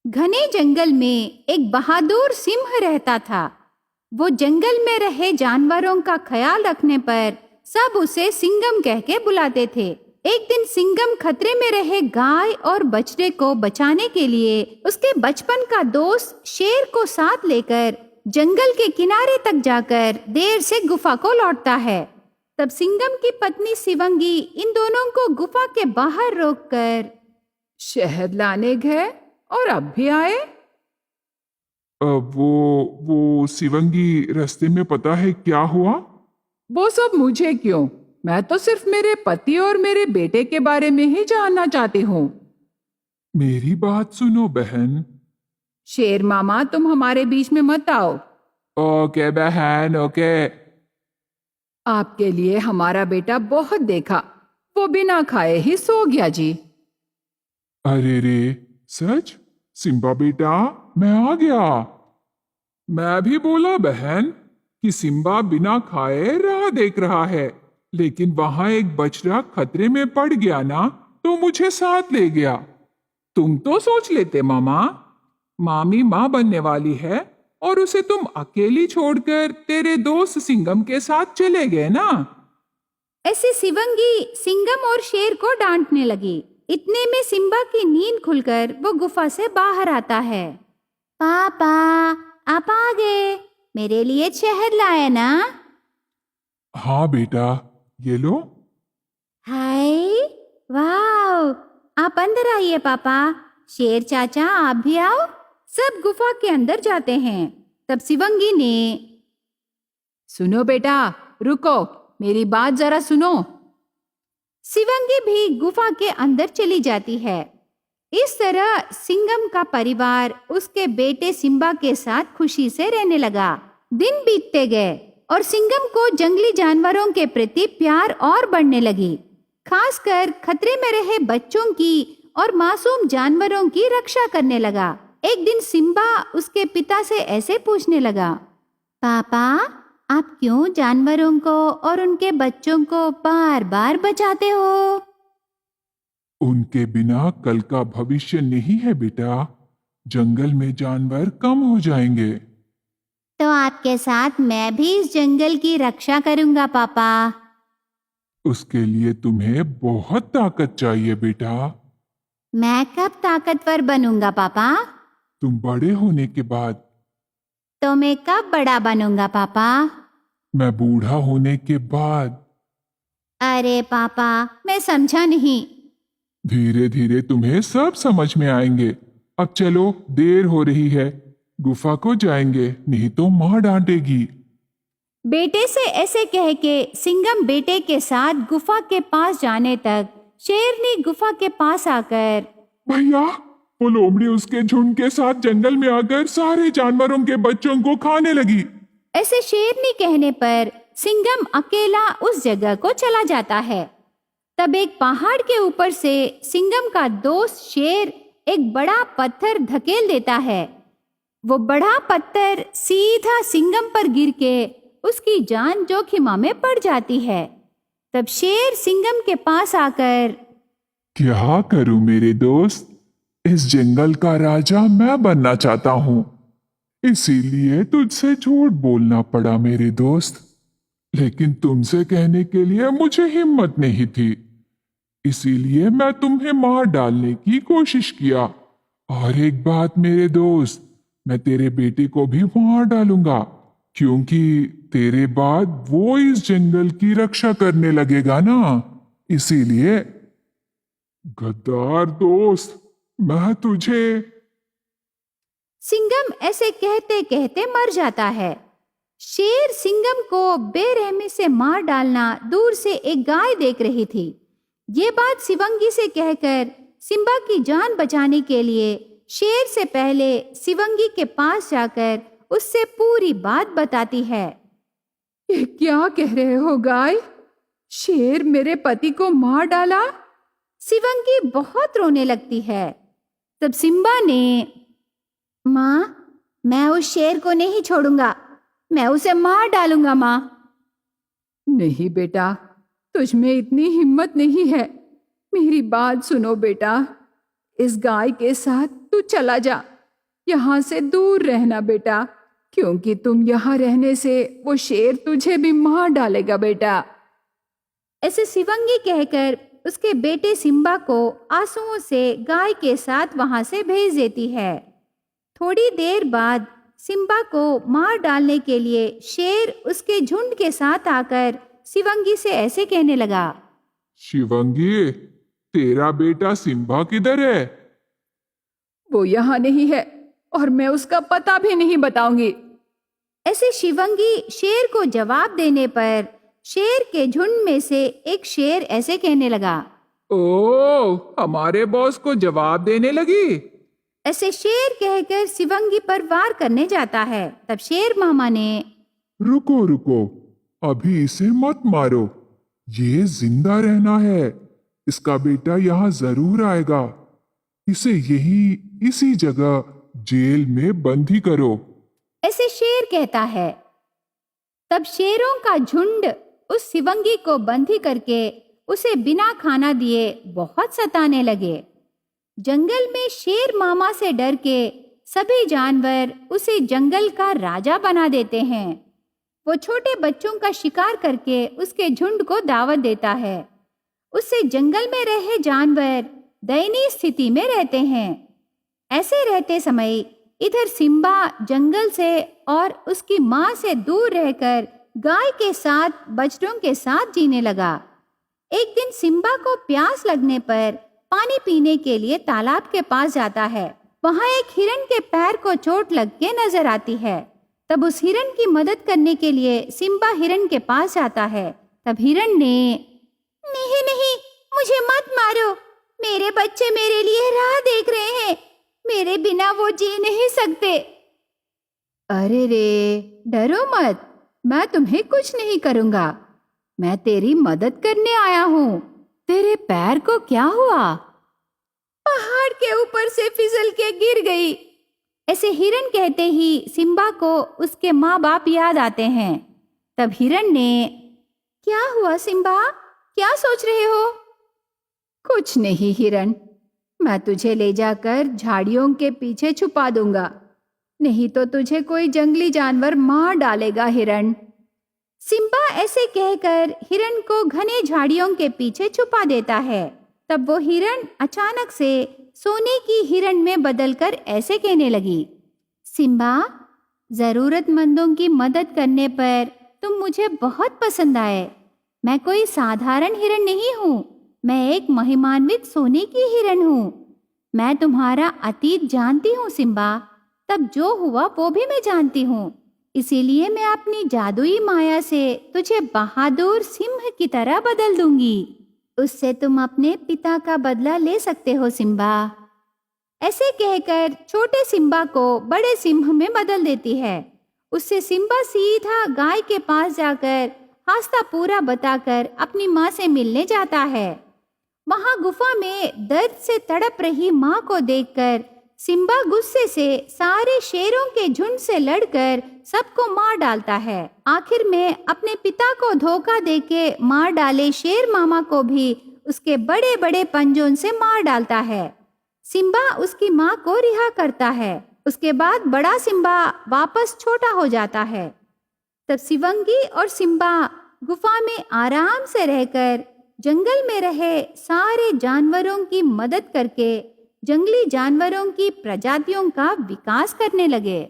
घने जंगल में एक बहादुर सिंह रहता था। वो जंगल में रहे जानवरों का ख्याल रखने पर सब उसे सिंघम कह के बुलाते थे। एक दिन सिंघम खतरे में रहे गाय और बछड़े को बचाने के लिए उसके बचपन का दोस्त शेर को साथ लेकर जंगल के किनारे तक जाकर देर से गुफा को लौटता है। तब सिंघम की पत्नी शिवंगी इन दोनों को गुफा के बाहर रोककर शहद लाने गए और अब भी आए। वो शिवंगी, रास्ते में पता है क्या हुआ? वो सब मुझे क्यों, मैं तो सिर्फ मेरे पति और मेरे बेटे के बारे में ही जानना चाहती हूँ। मेरी बात सुनो बहन। शेर मामा, तुम हमारे बीच में मत आओ। ओके बहन, ओके। आपके लिए हमारा बेटा बहुत देखा, वो बिना खाए ही सो गया जी। अरे रे, सच? सिम्बा बेटा, मैं आ गया। मैं भी बोला बहन कि सिम्बा बिना खाए राह देख रहा है, लेकिन वहां एक बछड़ा खतरे में पड़ गया ना, तो मुझे साथ ले गया। तुम तो सोच लेते मामा, मामी माँ बनने वाली है और उसे तुम अकेली छोड़कर तेरे दोस्त सिंघम के साथ चले गए ना। ऐसे शिवंगी सिंघम और शेर को डांटने लगी। इतने में सिम्बा की नींद खुलकर वो गुफा से बाहर आता है। पापा, आप आ गए, मेरे लिए शहद लाए ना? हाँ बेटा, ये लो। हाय, वाह, आप अंदर आइए पापा। शेर चाचा, आप भी आओ। सब गुफा के अंदर जाते हैं। तब शिवंगी ने सुनो बेटा, रुको, मेरी बात जरा सुनो। शिवंगी भी गुफा के अंदर चली जाती है। इस तरह सिंघम का परिवार उसके बेटे सिम्बा के साथ खुशी से रहने लगा। दिन बीतते गए और सिंघम को जंगली जानवरों के प्रति प्यार और बढ़ने लगी। खासकर खतरे में रहे बच्चों की और मासूम जानवरों की रक्षा करने लगा। एक दिन सिम्बा उसके पिता से ऐसे पूछने लगा, पापा, आप क्यों जानवरों को और उनके बच्चों को बार बार बचाते हो? उनके बिना कल का भविष्य नहीं है बेटा। जंगल में जानवर कम हो जाएंगे। तो आपके साथ मैं भी इस जंगल की रक्षा करूंगा पापा। उसके लिए तुम्हें बहुत ताकत चाहिए बेटा। मैं कब ताकतवर बनूंगा पापा? तुम बड़े होने के बाद। तो मैं कब बड़ा बनूंगा पापा? मैं बूढ़ा होने के बाद। अरे पापा, मैं समझा नहीं। धीरे धीरे तुम्हें सब समझ में आएंगे। अब चलो, देर हो रही है, गुफा को जाएंगे, नहीं तो माँ डांटेगी। बेटे से ऐसे कह के सिंघम बेटे के साथ गुफा के पास जाने तक शेरनी गुफा के पास आकर, भैया, वो लोमड़ी उसके झुंड के साथ जंगल में आकर सारे जानवरों के बच्चों को खाने लगी। ऐसे शेरनी कहने पर सिंघम अकेला उस जगह को चला जाता है। तब एक पहाड़ के ऊपर से सिंघम का दोस्त शेर एक बड़ा पत्थर धकेल देता है। वो बड़ा पत्थर सीधा सिंघम पर गिर के उसकी जान जोखिम में पड़ जाती है। तब शेर सिंघम के पास आकर, क्या करूं मेरे दोस्त, इस जंगल का राजा मैं बनना चाहता हूं, इसीलिए तुझसे झूठ बोलना पड़ा मेरे दोस्त। लेकिन तुमसे कहने के लिए मुझे हिम्मत नहीं थी, इसीलिए मैं तुम्हें मार डालने की कोशिश किया। और एक बात मेरे दोस्त, मैं तेरे बेटे को भी मार डालूंगा, क्योंकि तेरे बाद वो इस जंगल की रक्षा करने लगेगा ना, इसीलिए। गद्दार दोस्त, मैं तुझे। सिंघम ऐसे कहते कहते मर जाता है। शेर सिंघम को बेरहमी से मार डालना दूर से एक गाय देख रही थी। ये बात शिवंगी से कहकर सिम्बा की जान बचाने के लिए शेर से पहले शिवंगी के पास जाकर उससे पूरी बात बताती है। ये क्या कह रहे हो गाय? शेर मेरे पति को मार डाला? शिवंगी बहुत रोने लगती है। तब सिम्बा ने, माँ, मैं उस शेर को नहीं छोड़ूंगा, मैं उसे मार डालूंगा माँ। नहीं बेटा, तुझ में इतनी हिम्मत नहीं है। मेरी बात सुनो बेटा, इस गाय के साथ तू चला जा, यहाँ से दूर रहना बेटा, क्योंकि तुम यहाँ रहने से वो शेर तुझे भी मार डालेगा बेटा। ऐसे शिवंगी कहकर उसके बेटे सिम्बा को आंसुओं से गाय के साथ वहां से भेज देती है। थोड़ी देर बाद सिम्बा को मार डालने के लिए शेर उसके झुंड के साथ आकर शिवंगी से ऐसे कहने लगा, शिवंगी, तेरा बेटा सिम्बा किधर है? वो यहाँ नहीं है और मैं उसका पता भी नहीं बताऊंगी। ऐसे शिवंगी शेर को जवाब देने पर शेर के झुंड में से एक शेर ऐसे कहने लगा, ओ, हमारे बॉस को जवाब देने लगी। ऐसे शेर कहकर शिवंगी पर वार करने जाता है। तब शेर मामा ने, रुको रुको, अभी इसे मत मारो, ये जिंदा रहना है। इसका बेटा यहाँ जरूर आएगा। इसे यही इसी जगह जेल में बंद ही करो। ऐसे शेर कहता है। तब शेरों का झुंड उस शिवंगी को बंदी करके उसे बिना खाना दिए बहुत सताने लगे। जंगल में शेर मामा से डर के सभी जानवर उसे जंगल का राजा बना देते हैं। वो छोटे बच्चों का शिकार करके उसके झुंड को दावत देता है। उससे जंगल में रहे जानवर दयनीय स्थिति में रहते हैं। ऐसे रहते समय इधर सिम्बा जंगल से और उसकी माँ से दूर रहकर गाय के साथ बछड़ों के साथ जीने लगा। एक दिन सिम्बा को प्यास लगने पर पानी पीने के लिए तालाब के पास जाता है। वहां एक हिरण के पैर को चोट लग के नजर आती है। तब उस हिरण की मदद करने के लिए सिम्बा हिरण के पास जाता है। तब हिरण ने, नहीं नहीं, मुझे मत मारो, मेरे बच्चे मेरे लिए राह देख रहे हैं, मेरे बिना वो जी नहीं सकते। अरे रे, डरो मत, मैं तुम्हें कुछ नहीं करूंगा, मैं तेरी मदद करने आया हूँ। तेरे पैर को क्या हुआ? पहाड़ के ऊपर से फिसल के गिर गई। ऐसे हिरण कहते ही सिम्बा को उसके माँ बाप याद आते हैं। तब हिरण ने, क्या हुआ सिम्बा, क्या सोच रहे हो? कुछ नहीं हिरण, मैं तुझे ले जाकर झाड़ियों के पीछे छुपा दूंगा, नहीं तो तुझे कोई जंगली जानवर मार डालेगा हिरण। सिम्बा ऐसे कहकर हिरण को घने झाड़ियों के पीछे छुपा देता है। तब वो हिरण अचानक से सोने की हिरण में बदलकर ऐसे कहने लगी, सिम्बा, जरूरतमंदों की मदद करने पर तुम मुझे बहुत पसंद आए। मैं कोई साधारण हिरण नहीं हूँ, मैं एक महिमान्वित सोने की हिरण हूँ। मैं तुम्हारा अतीत जानती हूँ सिम्बा, तब जो हुआ वो भी मैं जानती हूँ। इसीलिए मैं अपनी जादुई माया से तुझे बहादुर सिंह की तरह बदल दूंगी। उससे तुम अपने पिता का बदला ले सकते हो सिम्बा। ऐसे कहकर छोटे सिम्बा को बड़े सिंह में बदल देती है। उससे सिम्बा सीधा गाय के पास जाकर हादसा पूरा बताकर अपनी माँ से मिलने जाता है। वहां गुफा में दर्द से तड़प रही माँ को देखकर सिम्बा गुस्से से सारे शेरों के झुंड से लड़कर सबको मार डालता है। आखिर में अपने पिता को धोखा देके मार डाले शेर मामा को भी उसके बड़े बड़े पंजों से मार डालता है। सिम्बा उसकी माँ को रिहा करता है। उसके बाद बड़ा सिम्बा वापस छोटा हो जाता है। तब शिवंगी और सिम्बा गुफा में आराम से रहकर जंगल में रहे सारे जानवरों की मदद करके जंगली जानवरों की प्रजातियों का विकास करने लगे।